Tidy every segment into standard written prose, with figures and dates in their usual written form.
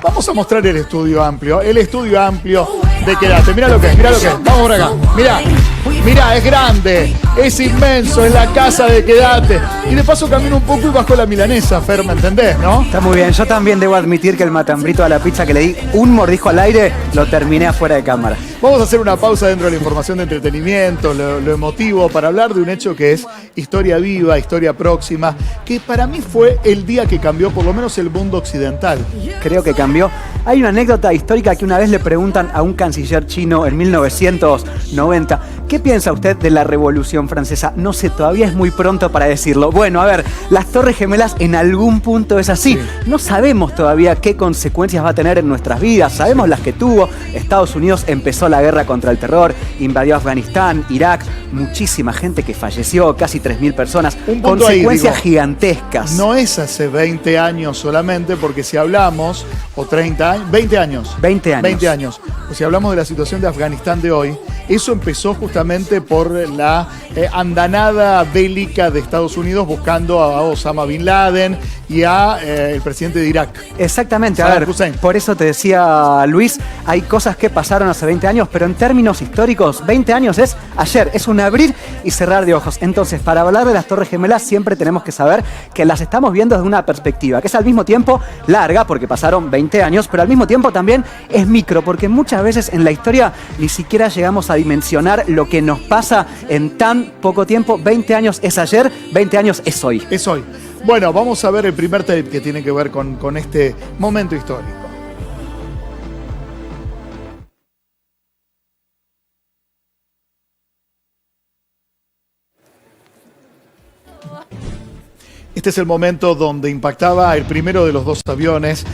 Vamos a mostrar el estudio amplio de Quédate. Mira lo que es, vamos por acá. Mira, es grande, es inmenso, es la casa de Quédate. Y de paso camino un poco y bajo la milanesa, Fer, ¿me entendés, no? Está muy bien, yo también debo admitir que el matambrito a la pizza que le di un mordisco al aire, lo terminé afuera de cámara. Vamos a hacer una pausa dentro de la información de entretenimiento, lo emotivo, para hablar de un hecho que es historia viva, historia próxima, que para mí fue el día que cambió por lo menos el mundo occidental. Creo que cambió. Hay una anécdota histórica que una vez le preguntan a un canciller chino en 1990, ¿qué piensa usted de la Revolución Francesa? No sé, todavía es muy pronto para decirlo. Bueno, a ver, las Torres Gemelas en algún punto es así. Sí. No sabemos todavía qué consecuencias va a tener en nuestras vidas. Sabemos las que tuvo. Estados Unidos empezó la guerra contra el terror, invadió Afganistán, Irak, muchísima gente que falleció, casi 3.000 personas. Consecuencias gigantescas. No es hace 20 años solamente, porque si hablamos, o 30 años, 20 años. 20 años. 20 años. O si hablamos de la situación de Afganistán de hoy, eso empezó justamente por la andanada bélica de Estados Unidos buscando a Osama Bin Laden y a el presidente de Irak. Exactamente, a ver, por eso te decía Luis, hay cosas que pasaron hace 20 años, pero en términos históricos, 20 años es ayer, es un abrir y cerrar de ojos. Entonces, para hablar de las Torres Gemelas siempre tenemos que saber que las estamos viendo desde una perspectiva, que es al mismo tiempo larga, porque pasaron 20 años, pero al mismo tiempo también es micro, porque muchas veces en la historia ni siquiera llegamos a dimensionar lo que nos pasa en tan poco tiempo. 20 años es ayer, 20 años es hoy. Es hoy. Bueno, vamos a ver el primer tape que tiene que ver con este momento histórico. Este es el momento donde impactaba el primero de los dos aviones.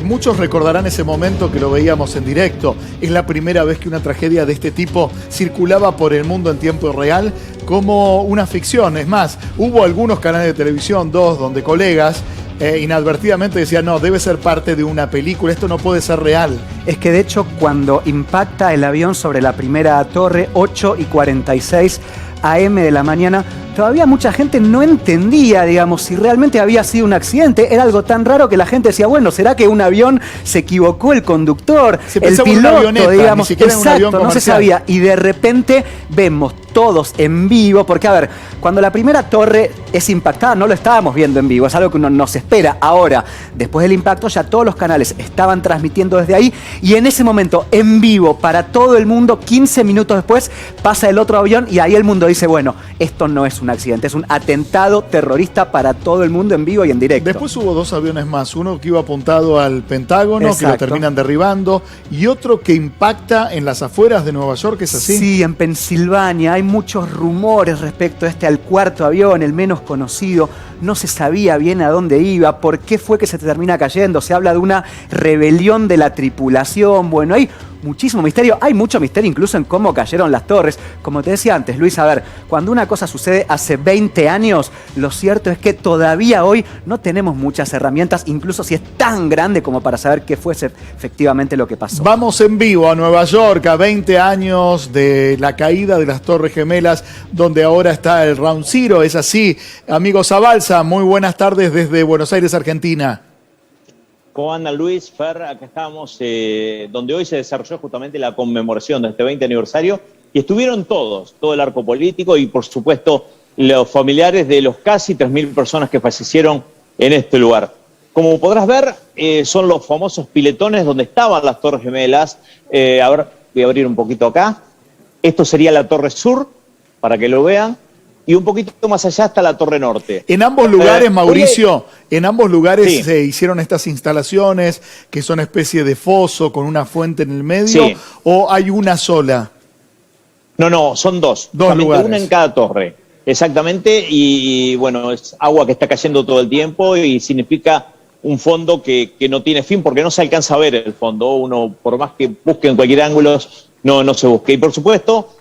Muchos recordarán ese momento que lo veíamos en directo. Es la primera vez que una tragedia de este tipo circulaba por el mundo en tiempo real como una ficción. Es más, hubo algunos canales de televisión, donde colegas inadvertidamente decían, no, debe ser parte de una película, esto no puede ser real. Es que de hecho cuando impacta el avión sobre la primera torre, 8:46 AM de la mañana, todavía mucha gente no entendía, digamos, si realmente había sido un accidente. Era algo tan raro que la gente decía, bueno, ¿será que un avión se equivocó el conductor? El piloto, digamos, exacto, no se sabía. Y de repente vemos todos en vivo, porque a ver, cuando la primera torre es impactada, no lo estábamos viendo en vivo, es algo que uno no se espera. Ahora, después del impacto, ya todos los canales estaban transmitiendo desde ahí, y en ese momento, en vivo, para todo el mundo, 15 minutos después, pasa el otro avión, y ahí el mundo dice, bueno, esto no es un accidente, es un atentado terrorista para todo el mundo en vivo y en directo. Después hubo dos aviones más, uno que iba apuntado al Pentágono, exacto, que lo terminan derribando, y otro que impacta en las afueras de Nueva York, ¿es así? Sí, en Pensilvania. Hay muchos rumores respecto a al cuarto avión, el menos conocido. No se sabía bien a dónde iba, por qué fue que se termina cayendo. Se habla de una rebelión de la tripulación. Bueno, hay muchísimo misterio. Hay mucho misterio incluso en cómo cayeron las torres. Como te decía antes, Luis, a ver, cuando una cosa sucede hace 20 años, lo cierto es que todavía hoy no tenemos muchas herramientas, incluso si es tan grande como para saber qué fuese efectivamente lo que pasó. Vamos en vivo a Nueva York, a 20 años de la caída de las Torres Gemelas, donde ahora está el Ground Zero. Es así, amigo Zabalza, muy buenas tardes desde Buenos Aires, Argentina. ¿Cómo anda Luis? Fer, acá estamos donde hoy se desarrolló justamente la conmemoración de este 20 aniversario y estuvieron todos, todo el arco político y por supuesto los familiares de los casi 3.000 personas que fallecieron en este lugar. Como podrás ver, son los famosos piletones donde estaban las Torres Gemelas. A ver, voy a abrir un poquito acá. Esto sería la Torre Sur, para que lo vean. Y un poquito más allá está la Torre Norte. En ambos lugares, Mauricio, en ambos lugares sí, se hicieron estas instalaciones que son especie de foso con una fuente en el medio, sí, ¿o hay una sola? No, son dos. Dos lugares. Una en cada torre, exactamente, y bueno, es agua que está cayendo todo el tiempo y significa un fondo que no tiene fin porque no se alcanza a ver el fondo. Uno, por más que busque en cualquier ángulo, no se busque. Y por supuesto,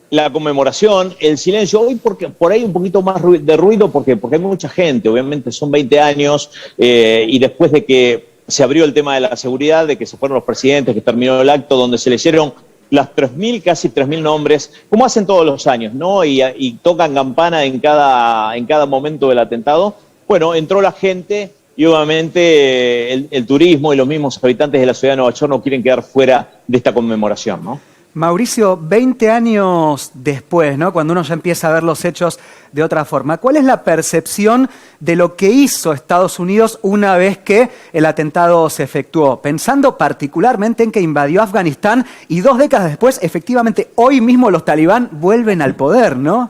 la conmemoración, el silencio, hoy porque por ahí un poquito más de ruido porque hay mucha gente, obviamente son 20 años y después de que se abrió el tema de la seguridad, de que se fueron los presidentes, que terminó el acto donde se leyeron las 3.000, casi 3.000 nombres, como hacen todos los años, ¿no? Y tocan campana en cada momento del atentado. Bueno, entró la gente y obviamente el turismo y los mismos habitantes de la ciudad de Nueva York no quieren quedar fuera de esta conmemoración, ¿no? Mauricio, 20 años después, ¿no? Cuando uno ya empieza a ver los hechos de otra forma, ¿cuál es la percepción de lo que hizo Estados Unidos una vez que el atentado se efectuó? Pensando particularmente en que invadió Afganistán y 2 décadas después, efectivamente, hoy mismo los talibán vuelven al poder, ¿no?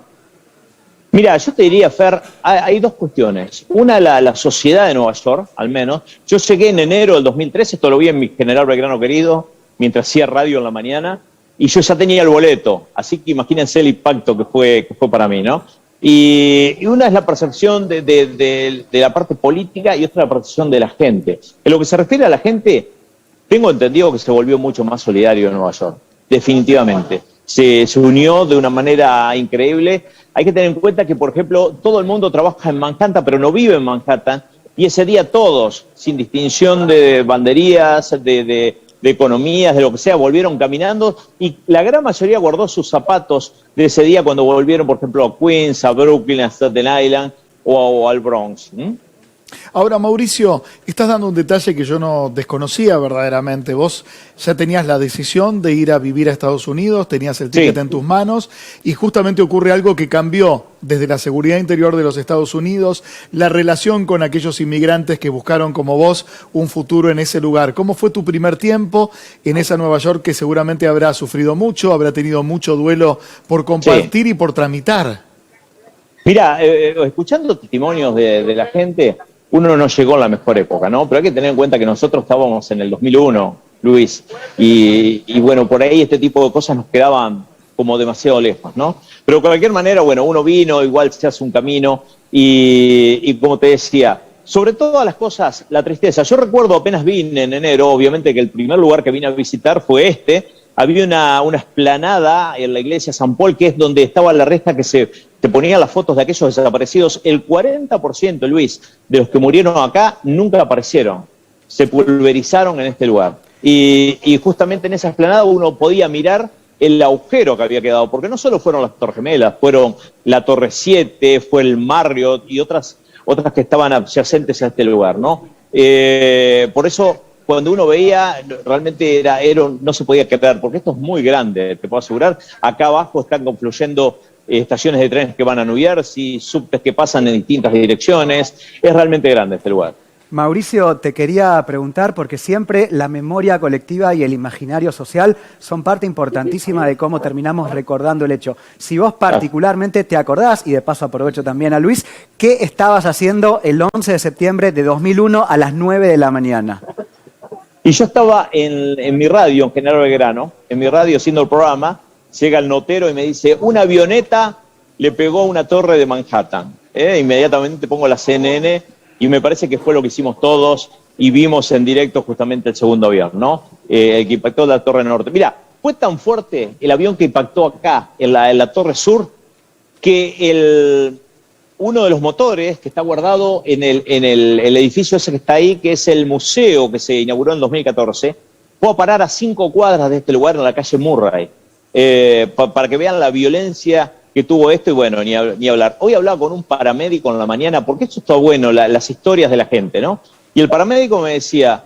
Mira, yo te diría, Fer, hay 2 cuestiones. Una, la sociedad de Nueva York, al menos. Yo llegué en enero del 2013, esto lo vi en mi General Belgrano querido, mientras hacía radio en la mañana, y yo ya tenía el boleto, así que imagínense el impacto que fue para mí, ¿no? Y una es la percepción de la parte política y otra la percepción de la gente. En lo que se refiere a la gente, tengo entendido que se volvió mucho más solidario en Nueva York, definitivamente. Se unió de una manera increíble. Hay que tener en cuenta que, por ejemplo, todo el mundo trabaja en Manhattan, pero no vive en Manhattan, y ese día todos, sin distinción de banderías, de economías, de lo que sea, volvieron caminando y la gran mayoría guardó sus zapatos de ese día cuando volvieron, por ejemplo, a Queens, a Brooklyn, a Staten Island o al Bronx. Ahora, Mauricio, estás dando un detalle que yo no desconocía verdaderamente. Vos ya tenías la decisión de ir a vivir a Estados Unidos, tenías el ticket en tus manos y justamente ocurre algo que cambió desde la seguridad interior de los Estados Unidos, la relación con aquellos inmigrantes que buscaron como vos un futuro en ese lugar. ¿Cómo fue tu primer tiempo en esa Nueva York que seguramente habrá sufrido mucho, habrá tenido mucho duelo por compartir y por tramitar? Mira, escuchando testimonios de la gente, uno no llegó en la mejor época, ¿no? Pero hay que tener en cuenta que nosotros estábamos en el 2001, Luis, y bueno, por ahí este tipo de cosas nos quedaban como demasiado lejos, ¿no? Pero de cualquier manera, bueno, uno vino, igual se hace un camino, y como te decía, sobre todas las cosas, la tristeza. Yo recuerdo apenas vine en enero, obviamente que el primer lugar que vine a visitar fue había una explanada en la iglesia San Paul, que es donde estaba la reja que se ponían las fotos de aquellos desaparecidos. El 40%, Luis, de los que murieron acá nunca aparecieron. Se pulverizaron en este lugar. Y justamente en esa explanada uno podía mirar el agujero que había quedado, porque no solo fueron las Torres Gemelas, fueron la Torre 7, fue el Marriott y otras que estaban adyacentes a este lugar, ¿no? Por eso, cuando uno veía, realmente no se podía creer, porque esto es muy grande, te puedo asegurar. Acá abajo están confluyendo estaciones de trenes que van a New Jersey, subtes que pasan en distintas direcciones. Es realmente grande este lugar. Mauricio, te quería preguntar, porque siempre la memoria colectiva y el imaginario social son parte importantísima de cómo terminamos recordando el hecho. Si vos particularmente te acordás, y de paso aprovecho también a Luis, ¿qué estabas haciendo el 11 de septiembre de 2001 a las 9 de la mañana? Y yo estaba en mi radio, en General Belgrano, en mi radio haciendo el programa. Llega el notero y me dice, una avioneta le pegó a una torre de Manhattan. Inmediatamente pongo la CNN y me parece que fue lo que hicimos todos y vimos en directo justamente el segundo avión, ¿no? El que impactó la Torre Norte. Mira, fue tan fuerte el avión que impactó acá, en la Torre Sur, que uno de los motores que está guardado en el edificio ese que está ahí, que es el museo que se inauguró en 2014, fue a parar a 5 cuadras de este lugar en la calle Murray. Para que vean la violencia que tuvo esto y bueno, ni hablar. Hoy hablaba con un paramédico en la mañana, porque esto está bueno, las historias de la gente, ¿no? Y el paramédico me decía,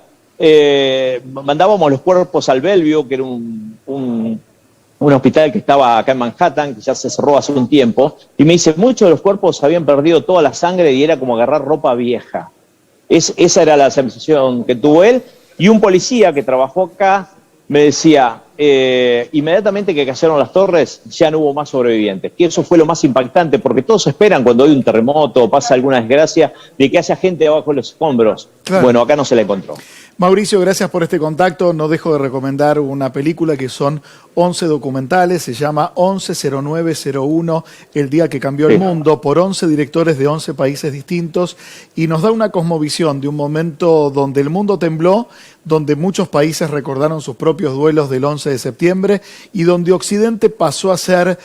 mandábamos los cuerpos al Bellevue, que era un hospital que estaba acá en Manhattan, que ya se cerró hace un tiempo, y me dice, muchos de los cuerpos habían perdido toda la sangre y era como agarrar ropa vieja. Esa era la sensación que tuvo él, y un policía que trabajó acá me decía, inmediatamente que cayeron las torres, ya no hubo más sobrevivientes. Y eso fue lo más impactante, porque todos esperan cuando hay un terremoto o pasa alguna desgracia, de que haya gente abajo de los escombros. Claro. Bueno, acá no se la encontró. Mauricio, gracias por este contacto. No dejo de recomendar una película que son 11 documentales, se llama 110901, el día que cambió el mundo, por 11 directores de 11 países distintos, y nos da una cosmovisión de un momento donde el mundo tembló, donde muchos países recordaron sus propios duelos del 11 de septiembre y donde Occidente pasó a ser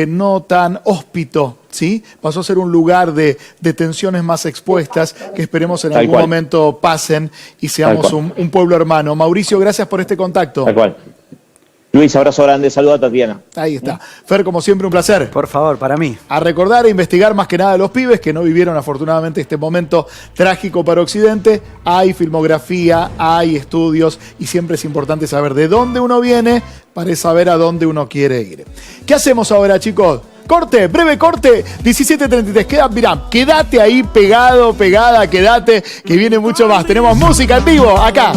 no tan hóspito, ¿sí? Pasó a ser un lugar de tensiones más expuestas que esperemos en algún momento pasen y seamos un pueblo hermano. Mauricio, gracias por este contacto. Tal cual. Luis, abrazo grande, saluda a Tatiana. Ahí está. Fer, como siempre, un placer. Por favor, para mí. A recordar e investigar más que nada a los pibes que no vivieron afortunadamente este momento trágico para Occidente. Hay filmografía, hay estudios y siempre es importante saber de dónde uno viene para saber a dónde uno quiere ir. ¿Qué hacemos ahora, chicos? Corte, breve corte, 17:33. Mirá, quédate ahí pegado, pegada, quédate, que viene mucho más. Tenemos música en vivo acá.